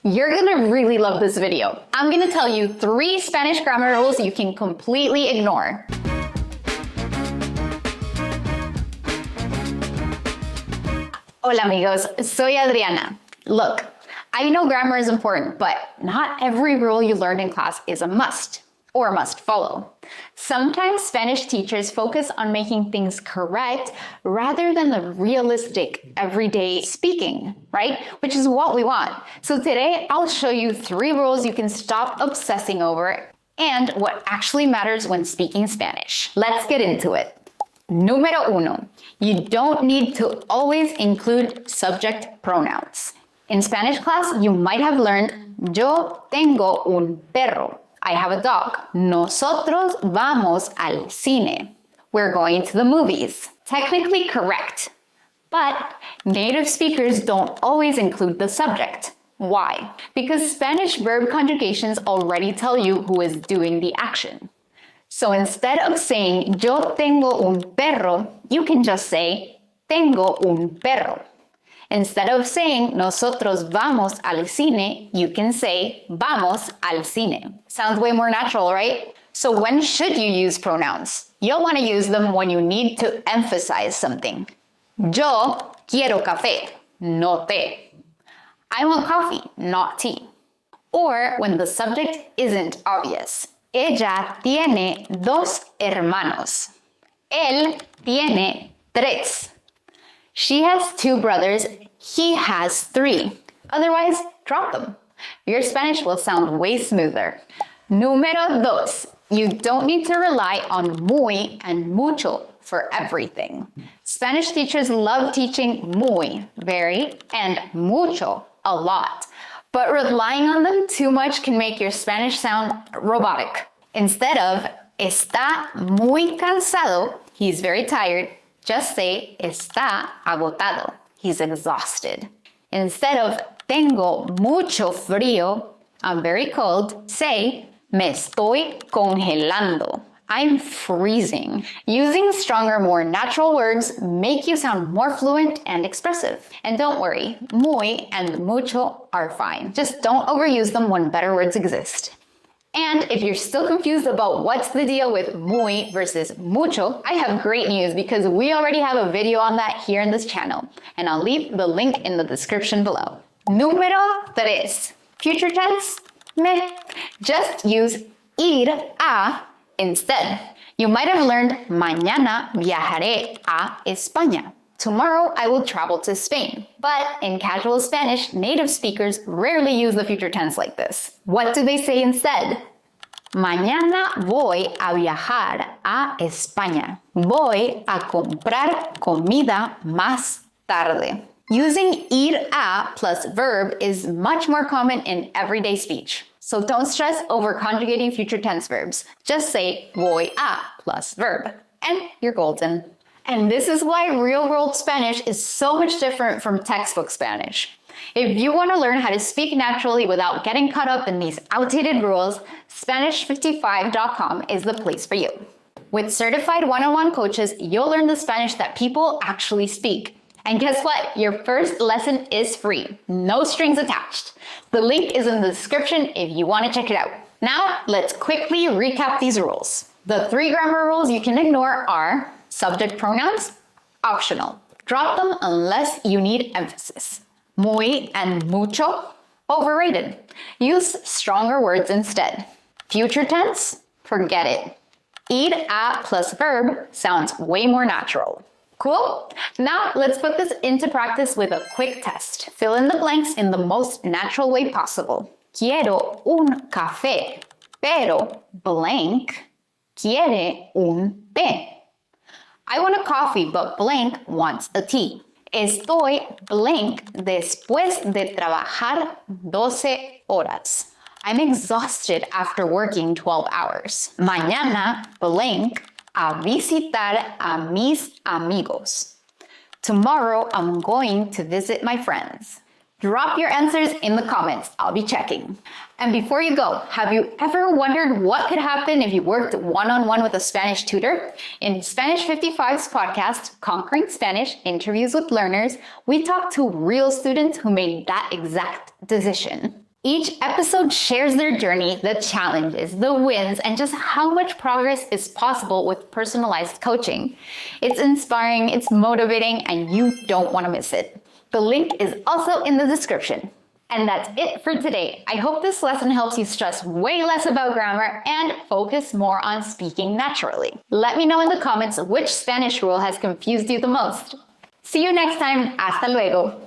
You're gonna really love this video. I'm gonna tell you 3 Spanish grammar rules you can completely ignore. Hola amigos, soy Adriana. Look, I know grammar is important, but not every rule you learn in class is a must or must follow. Sometimes Spanish teachers focus on making things correct rather than the realistic everyday speaking, right? Which is what we want. So today I'll show you 3 rules you can stop obsessing over and what actually matters when speaking Spanish. Let's get into it. Número 1. You don't need to always include subject pronouns. In Spanish class, you might have learned yo tengo un perro. I have a dog. Nosotros vamos al cine. We're going to the movies. Technically correct, but native speakers don't always include the subject. Why? Because Spanish verb conjugations already tell you who is doing the action. So instead of saying yo tengo un perro, you can just say tengo un perro. Instead of saying nosotros vamos al cine, you can say vamos al cine. Sounds way more natural, right? So when should you use pronouns? You'll want to use them when you need to emphasize something. Yo quiero café, no té. I want coffee, not tea. Or when the subject isn't obvious. Ella tiene 2 hermanos. Él tiene 3. She has 2 brothers, he has 3. Otherwise, drop them. Your Spanish will sound way smoother. Número 2. You don't need to rely on muy and mucho for everything. Spanish teachers love teaching muy, very, and mucho, a lot. But relying on them too much can make your Spanish sound robotic. Instead of está muy cansado, he's very tired, just say está agotado. He's exhausted. Instead of tengo mucho frío, I'm very cold, say me estoy congelando. I'm freezing. Using stronger, more natural words make you sound more fluent and expressive. And don't worry, muy and mucho are fine. Just don't overuse them when better words exist. And if you're still confused about what's the deal with muy versus mucho, I have great news because we already have a video on that here in this channel, and I'll leave the link in the description below. Número 3. Future tense? Meh. Just use ir a instead. You might have learned mañana viajaré a España. Tomorrow I will travel to Spain. But in casual Spanish, native speakers rarely use the future tense like this. What do they say instead? Mañana voy a viajar a España. Voy a comprar comida más tarde. Using ir a plus verb is much more common in everyday speech. So don't stress over conjugating future tense verbs. Just say voy a plus verb, and you're golden. And this is why real-world Spanish is so much different from textbook Spanish. If you want to learn how to speak naturally without getting caught up in these outdated rules, Spanish55.com is the place for you. With certified one-on-one coaches, you'll learn the Spanish that people actually speak. And guess what? Your first lesson is free. No strings attached. The link is in the description if you want to check it out. Now, let's quickly recap these rules. The 3 grammar rules you can ignore are subject pronouns, optional. Drop them unless you need emphasis. Muy and mucho, overrated. Use stronger words instead. Future tense, forget it. Ir a plus verb sounds way more natural. Cool? Now let's put this into practice with a quick test. Fill in the blanks in the most natural way possible. Quiero un café, pero blank quiere un té. I want a coffee, but blank wants a tea. Estoy blank después de trabajar 12 horas. I'm exhausted after working 12 hours. Mañana blank a visitar a mis amigos. Tomorrow I'm going to visit my friends. Drop your answers in the comments. I'll be checking. And before you go, have you ever wondered what could happen if you worked one-on-one with a Spanish tutor? In Spanish 55's podcast, Conquering Spanish, Interviews with Learners, we talk to real students who made that exact decision. Each episode shares their journey, the challenges, the wins, and just how much progress is possible with personalized coaching. It's inspiring, it's motivating, and you don't want to miss it. The link is also in the description. And that's it for today. I hope this lesson helps you stress way less about grammar and focus more on speaking naturally. Let me know in the comments which Spanish rule has confused you the most. See you next time. Hasta luego.